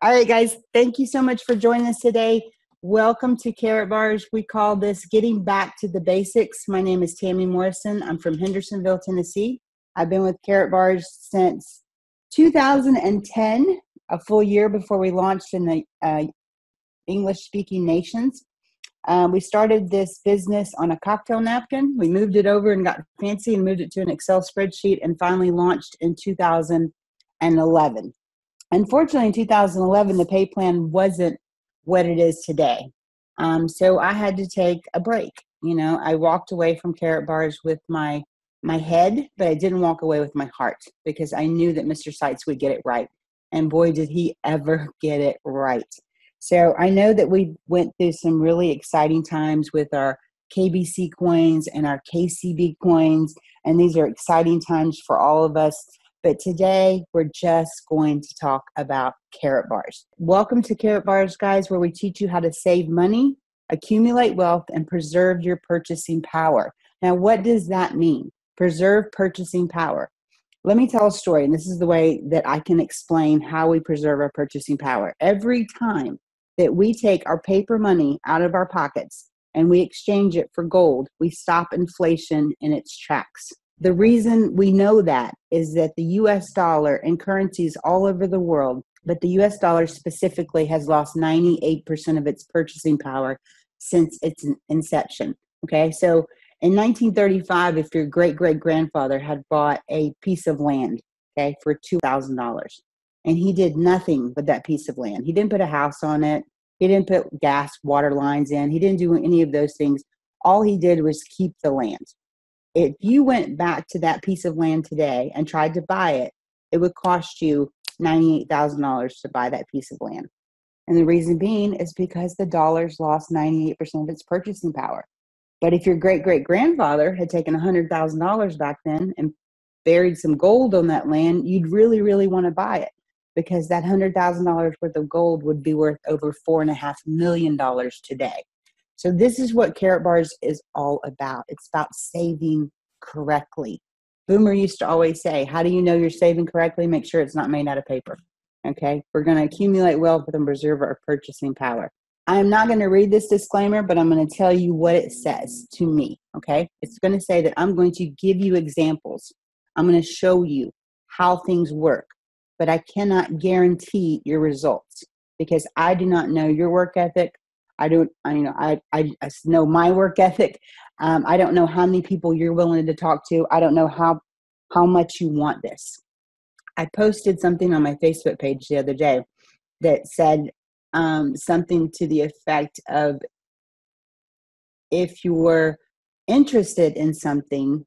All right, guys, thank you so much for joining us today. Welcome to Karatbars. We call this Getting Back to the Basics. My name is Tammy Morrison. I'm from Hendersonville, Tennessee. I've been with Karatbars since 2010, a full year before we launched in the English-speaking nations. We started this business on a cocktail napkin. We moved it over and got fancy and moved it to an Excel spreadsheet and finally launched in 2011. Unfortunately, in 2011, the pay plan wasn't what it is today. So I had to take a break. You know, I walked away from Karatbars with my head, but I didn't walk away with my heart because I knew that Mr. Seitz would get it right. And boy, did he ever get it right. So I know that we went through some really exciting times with our KBC coins and our KCB coins. And these are exciting times for all of us. But today, we're just going to talk about Karatbars. Welcome to Karatbars, guys, where we teach you how to save money, accumulate wealth, and preserve your purchasing power. Now, what does that mean? Preserve purchasing power. Let me tell a story, and this is the way that I can explain how we preserve our purchasing power. Every time that we take our paper money out of our pockets and we exchange it for gold, we stop inflation in its tracks. The reason we know that is that the U.S. dollar and currencies all over the world, but the U.S. dollar specifically has lost 98% of its purchasing power since its inception. Okay, so in 1935, if your great-great-grandfather had bought a piece of land, okay, for $2,000, and he did nothing with that piece of land. He didn't put a house on it. He didn't put gas, water lines in. He didn't do any of those things. All he did was keep the land. If you went back to that piece of land today and tried to buy it, it would cost you $98,000 to buy that piece of land. And the reason being is because the dollar's lost 98% of its purchasing power. But if your great-great-grandfather had taken $100,000 back then and buried some gold on that land, you'd really, really want to buy it because that $100,000 worth of gold would be worth over $4.5 million today. So this is what Karatbars is all about. It's about saving correctly. Boomer used to always say, how do you know you're saving correctly? Make sure it's not made out of paper. Okay, we're going to accumulate wealth and preserve our purchasing power. I'm not going to read this disclaimer, but I'm going to tell you what it says to me. Okay, it's going to say that I'm going to give you examples. I'm going to show you how things work, but I cannot guarantee your results because I do not know your work ethic. I know my work ethic. I don't know how many people you're willing to talk to. I don't know how much you want this. I posted something on my Facebook page the other day that said something to the effect of, if you're interested in something,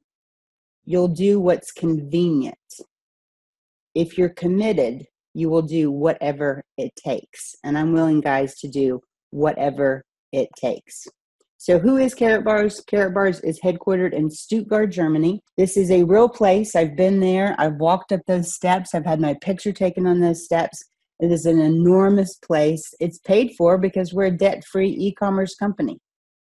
you'll do what's convenient. If you're committed, you will do whatever it takes. And I'm willing, guys, to do whatever it takes. So who is Karatbars? Karatbars is headquartered in Stuttgart, Germany. This is a real place. I've been there. I've walked up those steps. I've had my picture taken on those steps. It is an enormous place. It's paid for because we're a debt-free e-commerce company.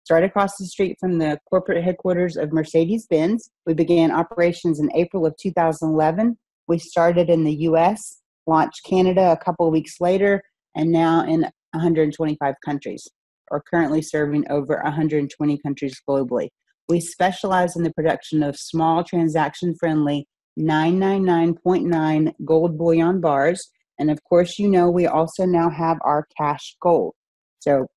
It's right across the street from the corporate headquarters of Mercedes-Benz. We began operations in April of 2011. We started in the U.S., launched Canada a couple of weeks later, and now in 125 countries, or currently serving over 120 countries globally. We specialize in the production of small transaction-friendly 999.9 gold bullion bars. And of course, you know, we also now have our cash gold. So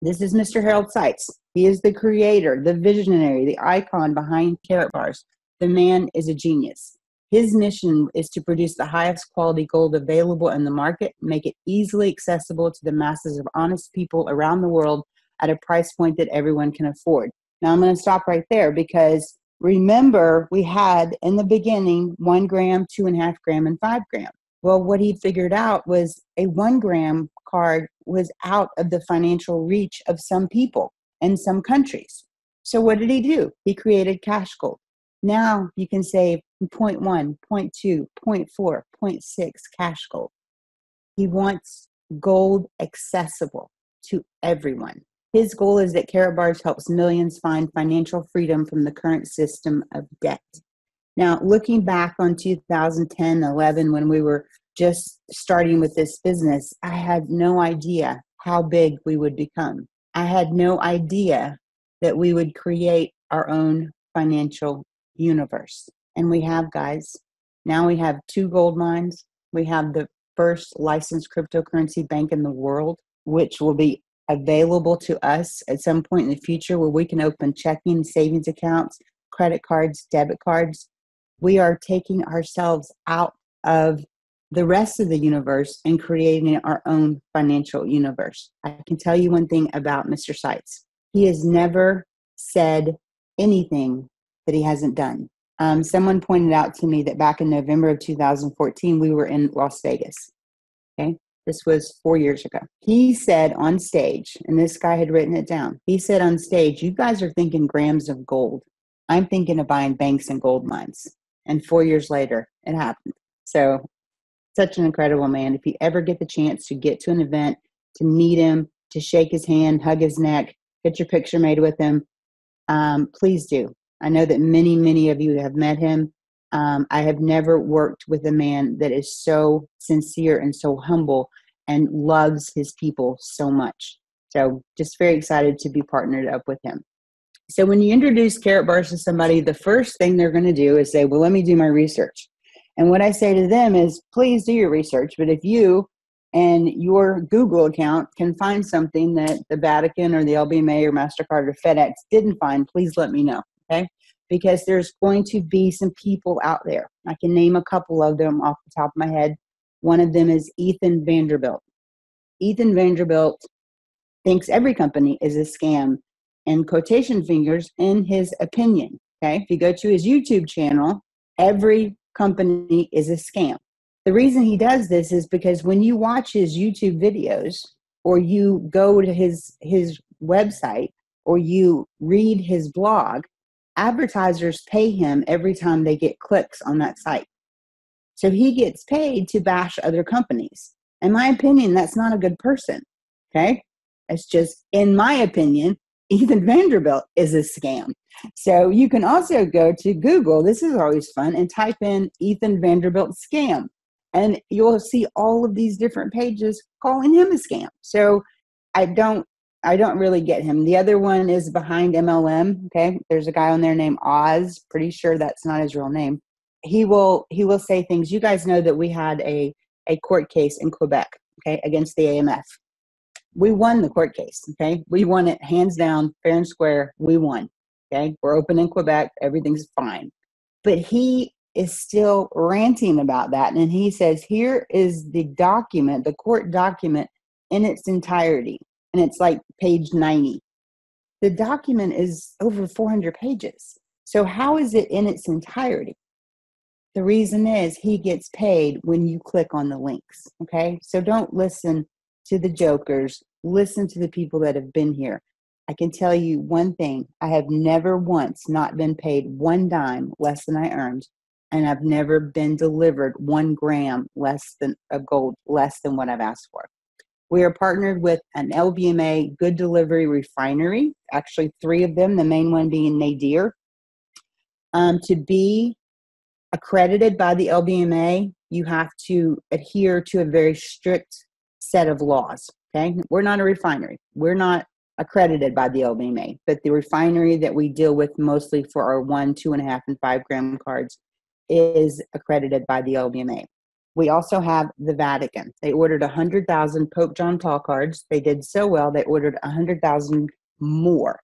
this is Mr. Harold Seitz. He is the creator, the visionary, the icon behind Karatbars. The man is a genius. His mission is to produce the highest quality gold available in the market, make it easily accessible to the masses of honest people around the world at a price point that everyone can afford. Now, I'm going to stop right there because remember, we had in the beginning 1 gram, 2.5 gram, and 5 gram. Well, what he figured out was a 1 gram card was out of the financial reach of some people in some countries. So what did he do? He created cash gold. Now you can save 0.1, 0.2, 0.4, 0.6 cash gold. He wants gold accessible to everyone. His goal is that Karatbars helps millions find financial freedom from the current system of debt. Now, looking back on 2010, 11, when we were just starting with this business, I had no idea how big we would become. I had no idea that we would create our own financial universe. And we have, guys. Now we have 2 gold mines. We have the first licensed cryptocurrency bank in the world, which will be available to us at some point in the future, where we can open checking, savings accounts, credit cards, debit cards. We are taking ourselves out of the rest of the universe and creating our own financial universe. I can tell you one thing about Mr. SEIZ. He has never said anything that he hasn't done. Someone pointed out to me that back in November of 2014, we were in Las Vegas. Okay. This was 4 years ago. He said on stage, and this guy had written it down. He said on stage, you guys are thinking grams of gold. I'm thinking of buying banks and gold mines. And 4 years later, it happened. So such an incredible man. If you ever get the chance to get to an event, to meet him, to shake his hand, hug his neck, get your picture made with him, please do. I know that many, many of you have met him. I have never worked with a man that is so sincere and so humble and loves his people so much. So just very excited to be partnered up with him. So when you introduce Karatbars to somebody, the first thing they're going to do is say, well, let me do my research. And what I say to them is, please do your research. But if you and your Google account can find something that the Vatican or the LBMA or MasterCard or FedEx didn't find, please let me know, okay? Because there's going to be some people out there. I can name a couple of them off the top of my head. One of them is Ethan Vanderbilt. Ethan Vanderbilt thinks every company is a scam, and quotation fingers, in his opinion. Okay, if you go to his YouTube channel, every company is a scam. The reason he does this is because when you watch his YouTube videos, or you go to his website, or you read his blog, advertisers pay him every time they get clicks on that site. So he gets paid to bash other companies. In my opinion, that's not a good person. Okay, it's just, in my opinion, Ethan Vanderbilt is a scam. So you can also go to Google, this is always fun, and type in Ethan Vanderbilt scam. And you'll see all of these different pages calling him a scam. So I don't really get him. The other one is Behind MLM. Okay, there's a guy on there named Oz. Pretty sure that's not his real name. He will say things. You guys know that we had a court case in Quebec, okay, against the AMF. We won the court case, okay? We won it hands down, fair and square. We won, okay? We're open in Quebec. Everything's fine. But he is still ranting about that. And he says, here is the document, the court document in its entirety. And it's like page 90. The document is over 400 pages. So how is it in its entirety? The reason is he gets paid when you click on the links, okay? So don't listen to the jokers, listen to the people that have been here. I can tell you one thing, I have never once not been paid 1 dime less than I earned, and I've never been delivered 1 gram less than of gold, less than what I've asked for. We are partnered with an LBMA good delivery refinery, actually 3 of them, the main one being Nadir. To be accredited by the LBMA, you have to adhere to a very strict set of laws, okay? We're not a refinery. We're not accredited by the LBMA, but the refinery that we deal with mostly for our 1, 2.5, and 5 gram cards is accredited by the LBMA. We also have the Vatican. They ordered 100,000 Pope John Paul cards. They did so well, they ordered 100,000 more.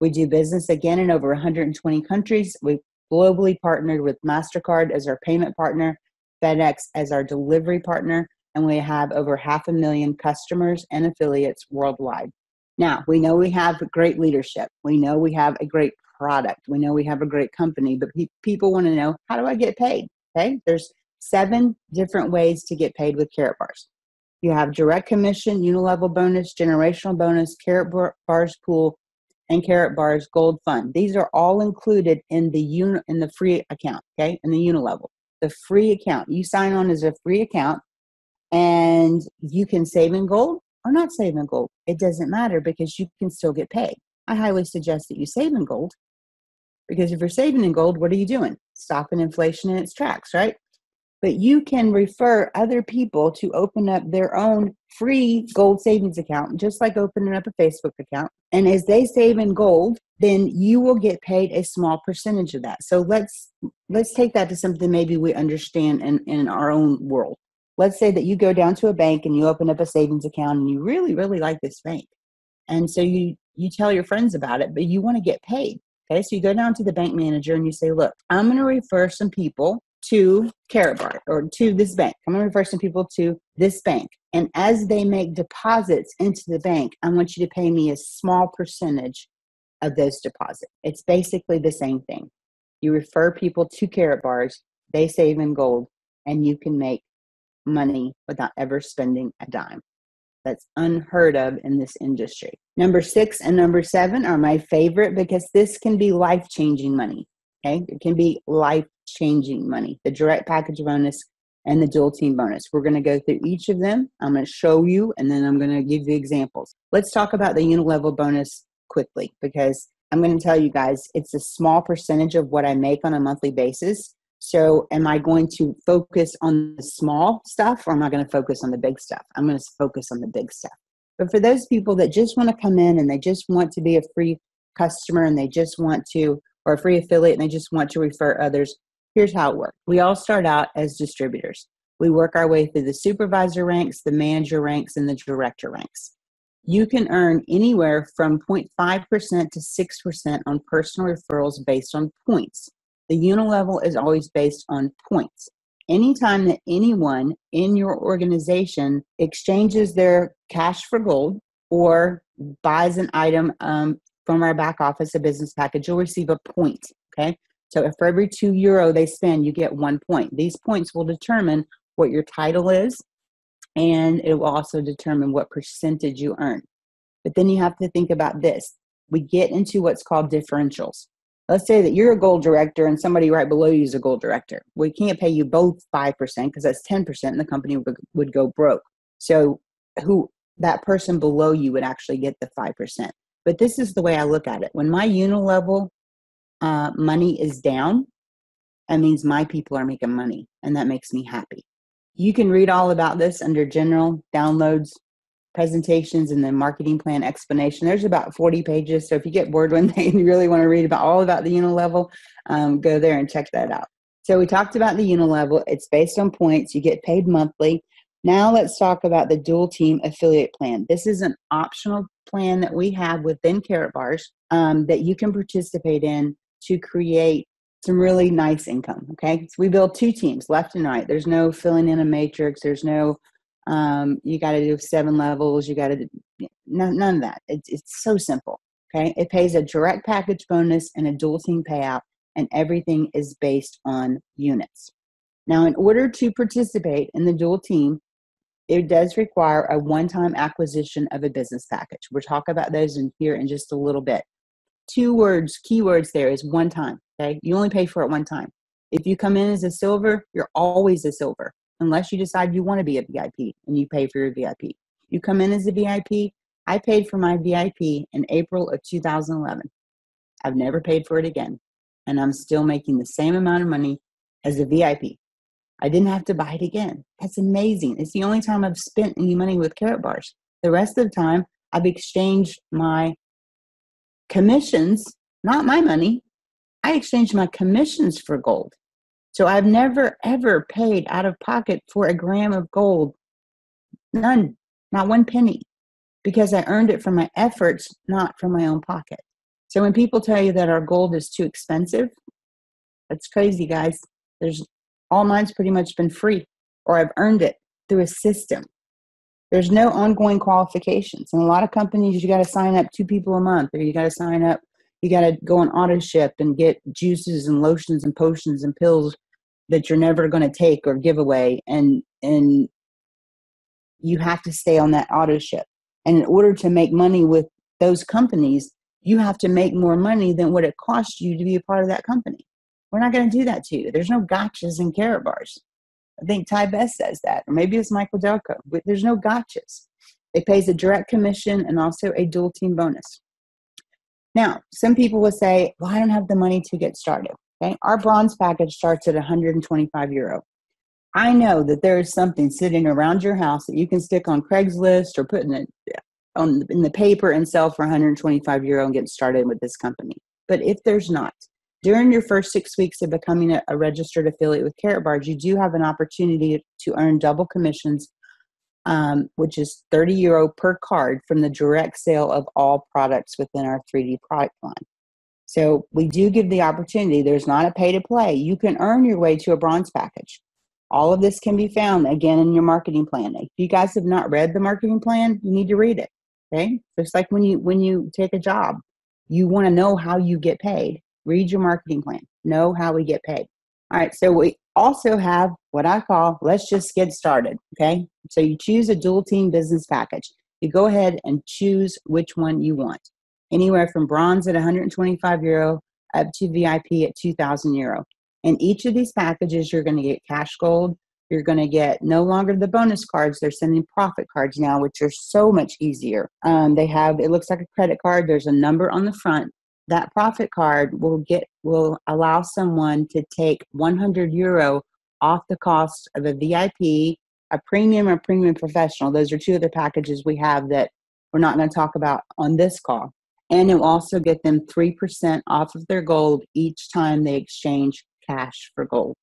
We do business again in over 120 countries. We globally partnered with MasterCard as our payment partner, FedEx as our delivery partner, and we have over 500,000 customers and affiliates worldwide. Now, we know we have great leadership. We know we have a great product. We know we have a great company, but people want to know, how do I get paid? Okay, there's 7 different ways to get paid with Karatbars. You have direct commission, UNILEVEL bonus, generational bonus, Karatbars pool, and Karatbars gold fund. These are all included in the free account, okay, in the UNILEVEL. The free account. You sign on as a free account, and you can save in gold or not save in gold. It doesn't matter because you can still get paid. I highly suggest that you save in gold, because if you're saving in gold, what are you doing? Stopping inflation in its tracks, right? But you can refer other people to open up their own free gold savings account, just like opening up a Facebook account. And as they save in gold, then you will get paid a small percentage of that. So let's take that to something maybe we understand in our own world. Let's say that you go down to a bank and you open up a savings account and you really, really like this bank. And so you tell your friends about it, but you want to get paid. Okay, so you go down to the bank manager and you say, look, I'm going to refer some people to Karatbars or to this bank. I'm going to refer some people to this bank. And as they make deposits into the bank, I want you to pay me a small percentage of those deposits. It's basically the same thing. You refer people to Karatbars, they save in gold, and you can make money without ever spending a dime. That's unheard of in this industry. Number 6 and number 7 are my favorite because this can be life-changing money. Okay, it can be life-changing money. The direct package bonus and the dual team bonus. We're going to go through each of them. I'm going to show you, and then I'm going to give you examples. Let's talk about the UNILEVEL bonus quickly because I'm going to tell you guys it's a small percentage of what I make on a monthly basis. So am I going to focus on the small stuff or am I going to focus on the big stuff? I'm going to focus on the big stuff. But for those people that just want to come in and they just want to be a free customer and they just want to, or a free affiliate and they just want to refer others, here's how it works. We all start out as distributors. We work our way through the supervisor ranks, the manager ranks, and the director ranks. You can earn anywhere from 0.5% to 6% on personal referrals based on points. The UNILEVEL is always based on points. Anytime that anyone in your organization exchanges their cash for gold or buys an item from our back office, a business package, you'll receive a point, okay? So if for every €2 they spend, you get 1 point. These points will determine what your title is, and it will also determine what percentage you earn. But then you have to think about this. We get into what's called differentials. Let's say that you're a gold director and somebody right below you is a gold director. We can't pay you both 5% because that's 10% and the company would go broke. So that person below you would actually get the 5%. But this is the way I look at it. When my UNILEVEL money is down, that means my people are making money, and that makes me happy. You can read all about this under general downloads, presentations, and then marketing plan explanation. There's about 40 pages. So if you get bored one day and you really want to read all about the UNILEVEL, go there and check that out. So we talked about the UNILEVEL. It's based on points. You get paid monthly. Now let's talk about the dual team affiliate plan. This is an optional plan that we have within Karatbars that you can participate in to create some really nice income. Okay, so we build 2 teams, left and right. There's no filling in a matrix. There's no you got to do 7 levels. You got to do none of that. It's so simple. Okay, it pays a direct package bonus and a dual team payout, and everything is based on units. Now, in order to participate in the dual team, it does require a one-time acquisition of a business package. We'll talk about those in here in just a little bit. 2 words, keywords there is one time. Okay, you only pay for it one time. If you come in as a silver, you're always a silver, unless you decide you want to be a VIP and you pay for your VIP. You come in as a VIP. I paid for my VIP in April of 2011. I've never paid for it again, and I'm still making the same amount of money as a VIP. I didn't have to buy it again. That's amazing. It's the only time I've spent any money with Karatbars. The rest of the time, I've exchanged my commissions, not my money. I exchanged my commissions for gold. So I've never, ever paid out of pocket for a gram of gold. None, not 1 penny, because I earned it from my efforts, not from my own pocket. So when people tell you that our gold is too expensive, that's crazy, guys. All mine's pretty much been free, or I've earned it through a system. There's no ongoing qualifications. In a lot of companies, you got to sign up 2 people a month, or you got to sign up, you got to go on auto ship and get juices and lotions and potions and pills that you're never going to take or give away. And you have to stay on that auto ship. And in order to make money with those companies, you have to make more money than what it costs you to be a part of that company. We're not going to do that to you. There's no gotchas in Karatbars. I think Ty Best says that, or maybe it's Michael Delco. But there's no gotchas. It pays a direct commission and also a dual team bonus. Now, some people will say, well, I don't have the money to get started. Okay, our bronze package starts at €125. I know that there is something sitting around your house that you can stick on Craigslist or put in the paper and sell for €125 and get started with this company. But if there's not, during your first 6 weeks of becoming a registered affiliate with Karatbars, you do have an opportunity to earn double commissions, which is €30 per card from the direct sale of all products within our 3D product line. So we do give the opportunity. There's not a pay to play. You can earn your way to a bronze package. All of this can be found, again, in your marketing plan. If you guys have not read the marketing plan, you need to read it, okay? Just like when you take a job, you want to know how you get paid. Read your marketing plan. Know how we get paid. All right, so we also have what I call, let's just get started, okay? So you choose a dual team business package. You go ahead and choose which one you want. Anywhere from bronze at €125 up to VIP at €2,000. In each of these packages, you're going to get cash gold. You're going to get no longer the bonus cards. They're sending profit cards now, which are so much easier. It looks like a credit card. There's a number on the front. That profit card will allow someone to take €100 off the cost of a VIP, a premium, or premium professional. Those are two other packages we have that we're not going to talk about on this call. And it will also get them 3% off of their gold each time they exchange cash for gold.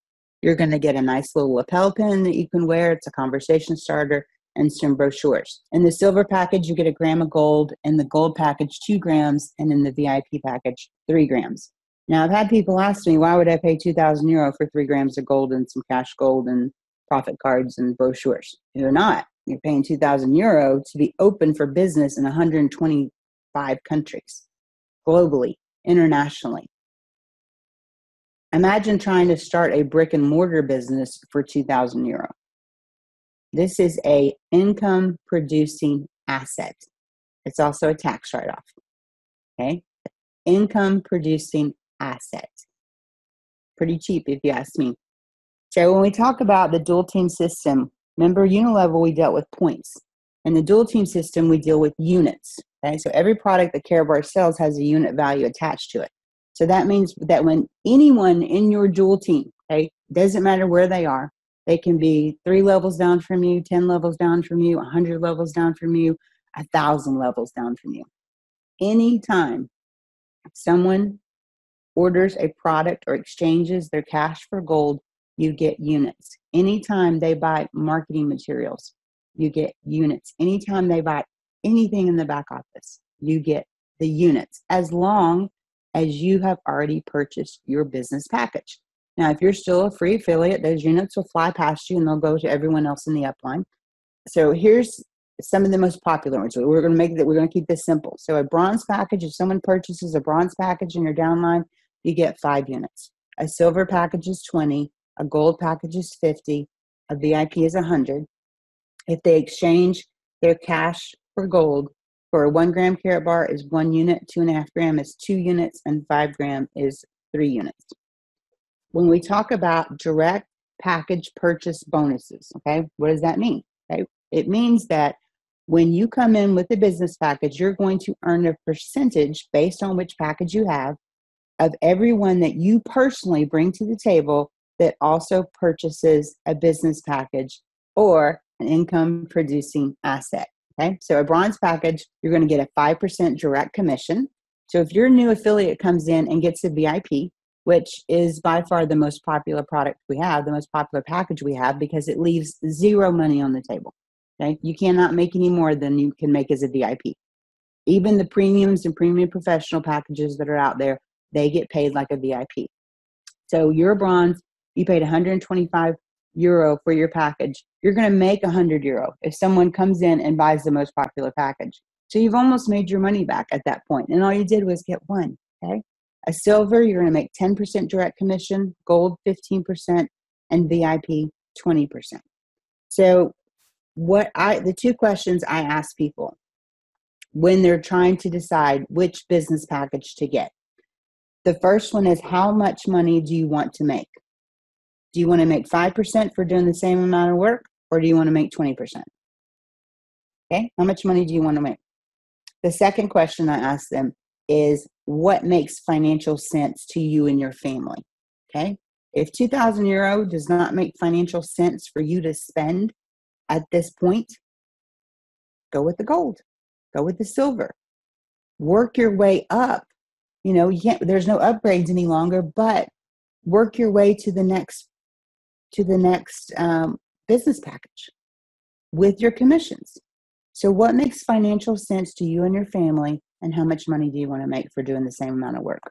You're going to get a nice little lapel pin that you can wear. It's a conversation starter, and some brochures. In the silver package, you get 1 gram of gold. In the gold package, 2 grams. And in the VIP package, 3 grams. Now, I've had people ask me, why would I pay €2,000 for 3 grams of gold and some cash gold and profit cards and brochures? You're not. You're paying €2,000 to be open for business in 125 countries, globally, internationally. Imagine trying to start a brick and mortar business for €2,000. This is a income producing asset. It's also a tax write-off. Okay? Income producing asset. Pretty cheap if you ask me. So when we talk about the dual team system, remember UNILEVEL, we dealt with points. In the dual team system, we deal with units. Okay? So every product that Karatbars sells has a unit value attached to it. So that means that when anyone in your dual team, okay, doesn't matter where they are, they can be 3 levels down from you, 10 levels down from you, 100 levels down from you, 1,000 levels down from you. Anytime someone orders a product or exchanges their cash for gold, you get units. Anytime they buy marketing materials, you get units. Anytime they buy anything in the back office, you get the units, as long as you have already purchased your business package. Now, if you're still a free affiliate, those units will fly past you and they'll go to everyone else in the upline. So here's some of the most popular ones. We're going to keep this simple. So a bronze package, if someone purchases a bronze package in your downline, you get 5 units. A silver package is 20. A gold package is 50. A VIP is 100. If they exchange their cash for gold, for a 1 gram Karatbar is 1 unit, 2.5 gram is 2 units, and 5 gram is 3 units. When we talk about direct package purchase bonuses, okay, what does that mean? Okay, it means that when you come in with a business package, you're going to earn a percentage based on which package you have of everyone that you personally bring to the table that also purchases a business package or an income producing asset. Okay, so a bronze package, you're going to get a 5% direct commission. So if your new affiliate comes in and gets a VIP, which is by far the most popular product we have, the most popular package we have, because it leaves 0 money on the table. Okay, you cannot make any more than you can make as a VIP. Even the premiums and premium professional packages that are out there, they get paid like a VIP. So you're bronze, you paid €125 for your package. You're going to make €100 if someone comes in and buys the most popular package. So you've almost made your money back at that point, and all you did was get one. Okay, a silver, you're going to make 10% direct commission, gold 15%, and VIP 20%. So the 2 questions I ask people when they're trying to decide which business package to get. The first one is, how much money do you want to make? Do you want to make 5% for doing the same amount of work, or do you want to make 20%? Okay, how much money do you want to make? The second question I ask them is, what makes financial sense to you and your family? Okay, If 2,000 euro does not make financial sense for you to spend at this point, go with the gold, go with the silver, work your way up. You know, there's no upgrades any longer, but work your way to the next business package with your commissions. So what makes financial sense to you and your family, and how much money do you want to make for doing the same amount of work?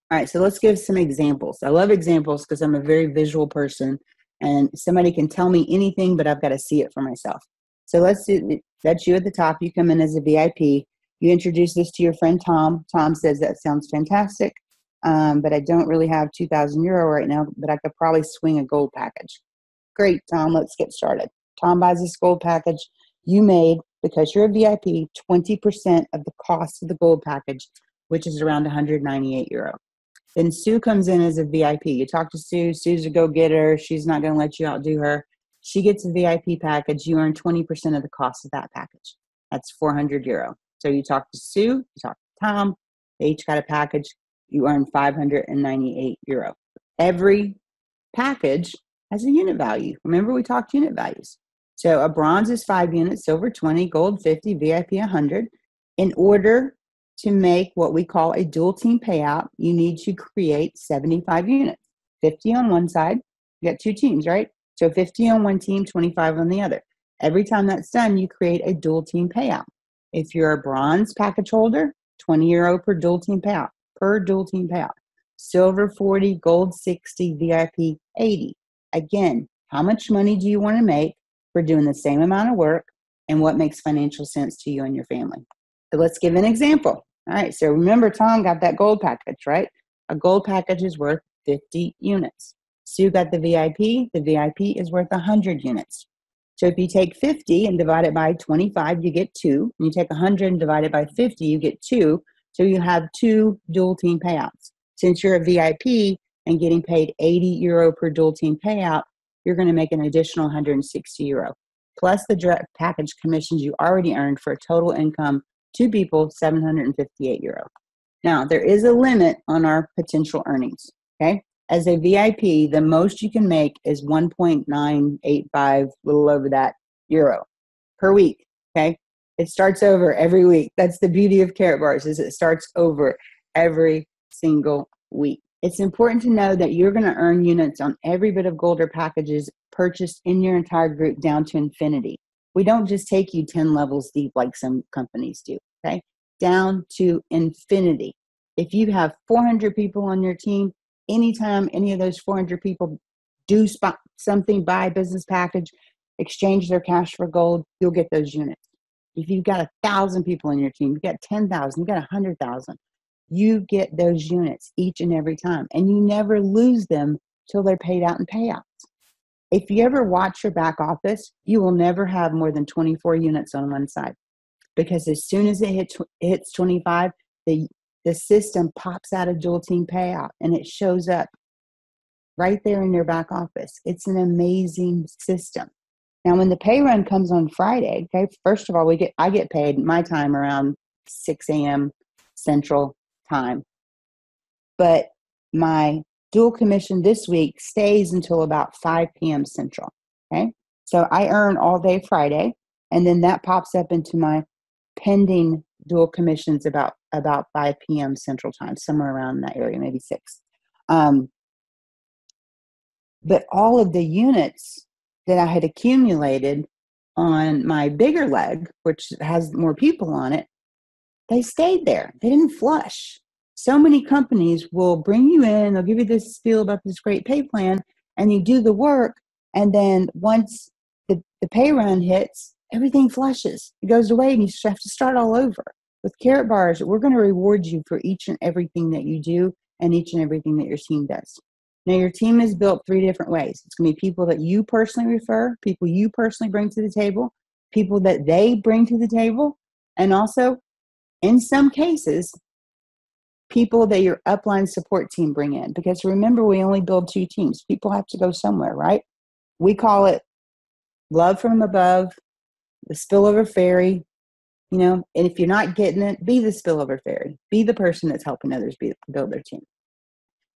All right, so let's give some examples. I love examples because I'm a very visual person, and somebody can tell me anything, but I've got to see it for myself. So let's do, that's you at the top. You come in as a VIP. You introduce this to your friend Tom. Tom says, that sounds fantastic, but I don't really have 2,000 euro right now, but I could probably swing a gold package. Great, Tom, let's get started. Tom buys this gold package. You made, because you're a VIP, 20% of the cost of the gold package, which is around 198 euro. Then Sue comes in as a VIP. You talk to Sue. Sue's a go-getter. She's not going to let you outdo her. She gets a VIP package. You earn 20% of the cost of that package. That's 400 euro. So you talk to Sue. You talk to Tom. They each got a package. You earn 598 euro. Every package has a unit value. Remember, we talked unit values. So a bronze is 5 units, silver 20, gold 50, VIP 100. In order to make what we call a dual team payout, you need to create 75 units. 50 on one side, you got two teams, right? So 50 on one team, 25 on the other. Every time that's done, you create a dual team payout. If you're a bronze package holder, 20 euro per dual team payout, Silver 40, gold 60, VIP 80. Again, how much money do you want to make for doing the same amount of work, and what makes financial sense to you and your family? So let's give an example. All right, so remember, Tom got that gold package, right? A gold package is worth 50 units. Sue got the VIP. The VIP is worth 100 units. So if you take 50 and divide it by 25, you get 2. And you take 100 and divide it by 50, you get 2. So you have 2 dual team payouts. Since you're a VIP and getting paid 80 euro per dual team payout, you're going to make an additional 160 euro. Plus the direct package commissions you already earned, for a total income, 2 people, 758 euro. Now, there is a limit on our potential earnings, okay? As a VIP, the most you can make is 1.985, a little over that, euro per week, okay? It starts over every week. That's the beauty of Karatbars, is it starts over every single week. It's important to know that you're going to earn units on every bit of gold or packages purchased in your entire group down to infinity. We don't just take you 10 levels deep like some companies do, okay? Down to infinity. If you have 400 people on your team, anytime any of those 400 people do something, buy a business package, exchange their cash for gold, you'll get those units. If you've got 1,000 people in your team, you've got 10,000, you've got 100,000, you get those units each and every time, and you never lose them till they're paid out in payouts. If you ever watch your back office, you will never have more than 24 units on one side, because as soon as it hits 25, the system pops out a dual team payout and it shows up right there in your back office. It's an amazing system. Now, when the pay run comes on Friday, okay, first of all, I get paid my time around 6 a.m. Central Time, but my dual commission this week stays until about 5 p.m. Central, okay? So I earn all day Friday, and then that pops up into my pending dual commissions about 5 p.m. Central Time, somewhere around that area, maybe 6. But all of the units that I had accumulated on my bigger leg, which has more people on it, they stayed there. They didn't flush. So many companies will bring you in, they'll give you this spiel about this great pay plan, and you do the work, and then once the pay run hits, everything flushes. It goes away, and you have to start all over. With Karatbars, we're going to reward you for each and everything that you do and each and everything that your team does. Now, your team is built 3 different ways. It's going to be people that you personally refer, people you personally bring to the table, people that they bring to the table, and also, in some cases, people that your upline support team bring in. Because remember, we only build 2 teams. People have to go somewhere, right? We call it love from above, the spillover fairy, you know, and if you're not getting it, be the spillover fairy. Be the person that's helping others build their team.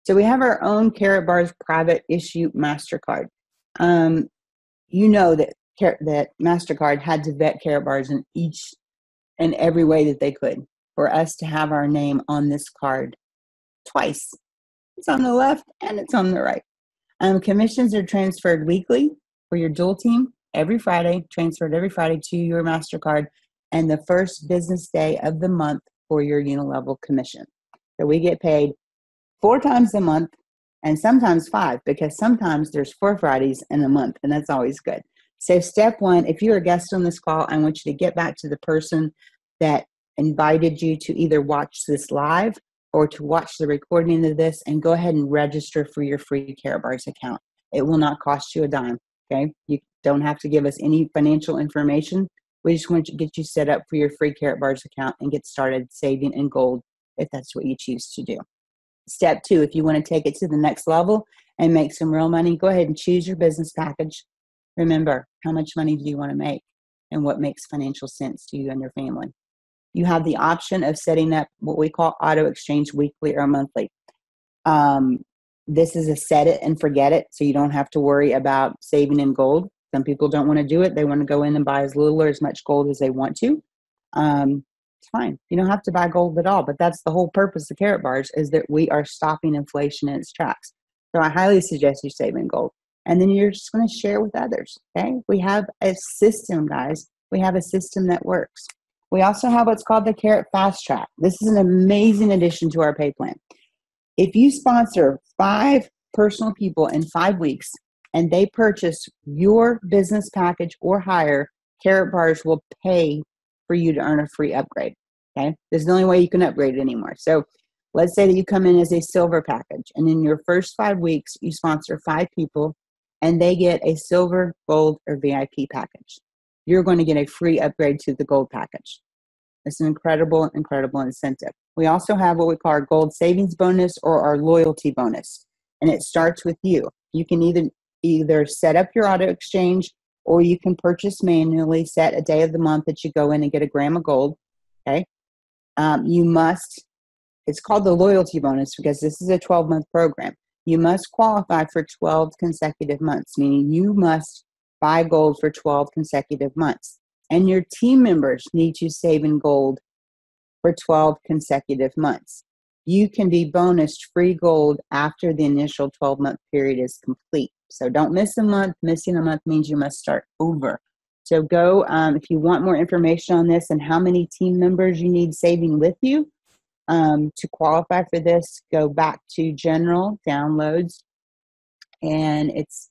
So we have our own Karatbars private issue MasterCard. You know that MasterCard had to vet Karatbars in each and every way that they could for us to have our name on this card twice. It's on the left and it's on the right. Commissions are transferred weekly for your dual team every Friday, transferred every Friday to your MasterCard, and the first business day of the month for your UNILEVEL commission. So we get paid 4 times a month and sometimes 5, because sometimes there's 4 Fridays in a month, and that's always good. So step 1, if you're a guest on this call, I want you to get back to the person that invited you to either watch this live or to watch the recording of this, and go ahead and register for your free Karatbars account. It will not cost you a dime, okay? You don't have to give us any financial information. We just want to get you set up for your free Karatbars account and get started saving in gold if that's what you choose to do. Step 2, if you want to take it to the next level and make some real money, go ahead and choose your business package. Remember, how much money do you want to make and what makes financial sense to you and your family? You have the option of setting up what we call auto exchange weekly or monthly. This is a set it and forget it, so you don't have to worry about saving in gold. Some people don't want to do it. They want to go in and buy as little or as much gold as they want to. It's fine. You don't have to buy gold at all, but that's the whole purpose of Karatbars, is that we are stopping inflation in its tracks. So I highly suggest you save in gold. And then you're just going to share with others, okay? We have a system, guys. We have a system that works. We also have what's called the KARAT Fast Track. This is an amazing addition to our pay plan. If you sponsor 5 personal people in 5 weeks and they purchase your business package or higher, Karatbars will pay for you to earn a free upgrade, okay? This is the only way you can upgrade it anymore. So let's say that you come in as a silver package, and in your first 5 weeks, you sponsor 5 people and they get a silver, gold, or VIP package. You're going to get a free upgrade to the gold package. It's an incredible, incredible incentive. We also have what we call our gold savings bonus or our loyalty bonus, and it starts with you. You can either set up your auto exchange, or you can purchase manually, set a day of the month that you go in and get a gram of gold, okay? It's called the loyalty bonus because this is a 12-month program. You must qualify for 12 consecutive months, meaning you must buy gold for 12 consecutive months. And your team members need to save in gold for 12 consecutive months. You can be bonused free gold after the initial 12-month period is complete. So don't miss a month. Missing a month means you must start over. So go, if you want more information on this and how many team members you need saving with you to qualify for this, go back to General Downloads, and it's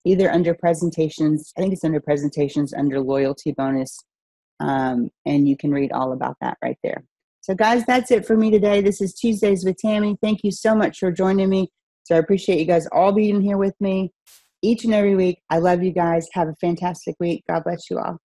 either under presentations. I think it's under presentations under loyalty bonus, and you can read all about that right there. So guys, that's it for me today. This is Tuesdays with Tammy. Thank you so much for joining me. So I appreciate you guys all being here with me each and every week. I love you guys. Have a fantastic week. God bless you all.